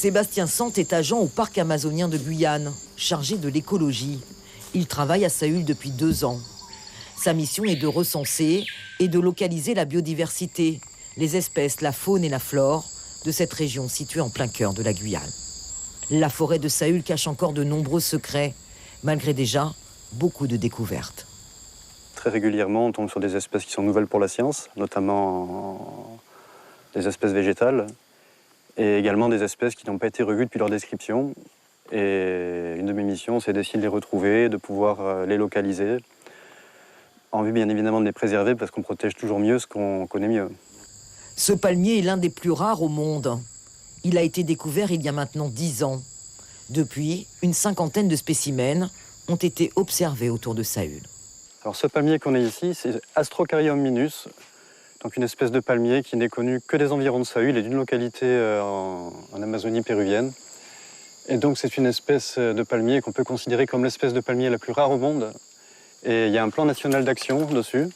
Sébastien Sante est agent au parc amazonien de Guyane, chargé de l'écologie. Il travaille à Saül depuis 2 ans. Sa mission est de recenser et de localiser la biodiversité, les espèces, la faune et la flore de cette région située en plein cœur de la Guyane. La forêt de Saül cache encore de nombreux secrets, malgré déjà beaucoup de découvertes. Très régulièrement, on tombe sur des espèces qui sont nouvelles pour la science, notamment des espèces végétales, et également des espèces qui n'ont pas été revues depuis leur description. Et une de mes missions, c'est d'essayer de les retrouver, de pouvoir les localiser, en vue bien évidemment de les préserver, parce qu'on protège toujours mieux ce qu'on connaît mieux. Ce palmier est l'un des plus rares au monde. Il a été découvert il y a maintenant 10 ans. Depuis, une 50aine de spécimens ont été observés autour de Saül. Alors ce palmier qu'on a ici, c'est Astrocarium minus, donc une espèce de palmier qui n'est connu que des environs de Saül et d'une localité en Amazonie péruvienne. Et donc c'est une espèce de palmier qu'on peut considérer comme l'espèce de palmier la plus rare au monde. Et il y a un plan national d'action dessus.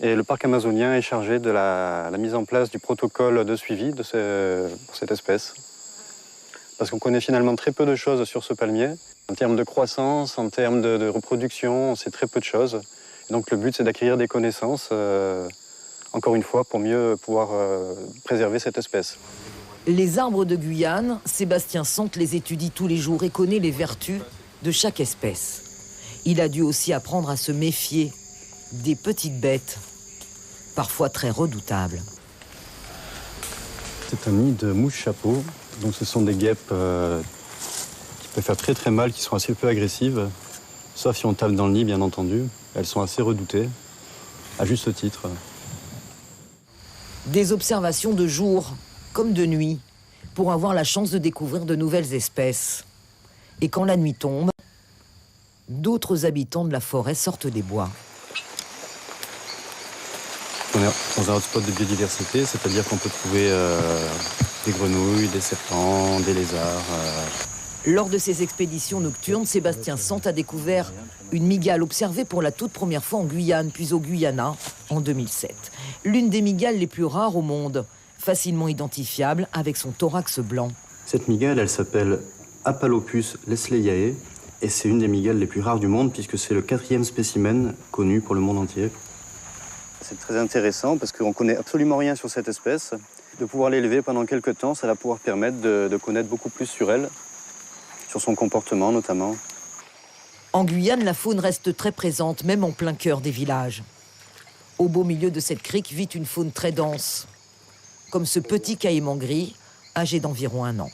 Et le parc amazonien est chargé de la mise en place du protocole de suivi pour cette espèce. Parce qu'on connaît finalement très peu de choses sur ce palmier. En termes de croissance, en termes de reproduction, on sait très peu de choses. Et donc le but, c'est d'acquérir des connaissances, encore une fois, pour mieux pouvoir préserver cette espèce. Les arbres de Guyane, Sébastien Sante les étudie tous les jours et connaît les vertus de chaque espèce. Il a dû aussi apprendre à se méfier des petites bêtes, parfois très redoutables. C'est un nid de mouches chapeau. Donc ce sont des guêpes qui peuvent faire très très mal, qui sont assez peu agressives. Sauf si on tape dans le nid, bien entendu. Elles sont assez redoutées, à juste titre. Des observations de jour comme de nuit pour avoir la chance de découvrir de nouvelles espèces. Et quand la nuit tombe, d'autres habitants de la forêt sortent des bois. On est dans un hotspot de biodiversité, c'est-à-dire qu'on peut trouver des grenouilles, des serpents, des lézards. Lors de ces expéditions nocturnes, Sébastien Sante a découvert une mygale observée pour la toute première fois en Guyane, puis au Guyana en 2007. L'une des mygales les plus rares au monde, facilement identifiable avec son thorax blanc. Cette mygale, elle s'appelle Apalopus lesleyae, et c'est une des mygales les plus rares du monde, puisque c'est le 4e spécimen connu pour le monde entier. C'est très intéressant parce qu'on ne connaît absolument rien sur cette espèce. De pouvoir l'élever pendant quelques temps, ça va pouvoir permettre de connaître beaucoup plus sur elle, sur son comportement notamment. En Guyane, la faune reste très présente, même en plein cœur des villages. Au beau milieu de cette crique vit une faune très dense, comme ce petit caïman gris, âgé d'environ 1 an.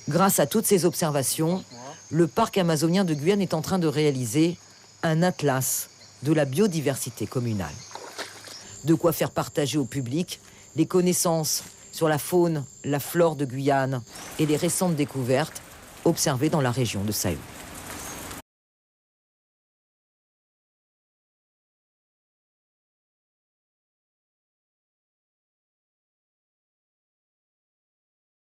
Grâce à toutes ces observations, le parc amazonien de Guyane est en train de réaliser un atlas de la biodiversité communale. De quoi faire partager au public les connaissances sur la faune, la flore de Guyane et les récentes découvertes observées dans la région de Saül.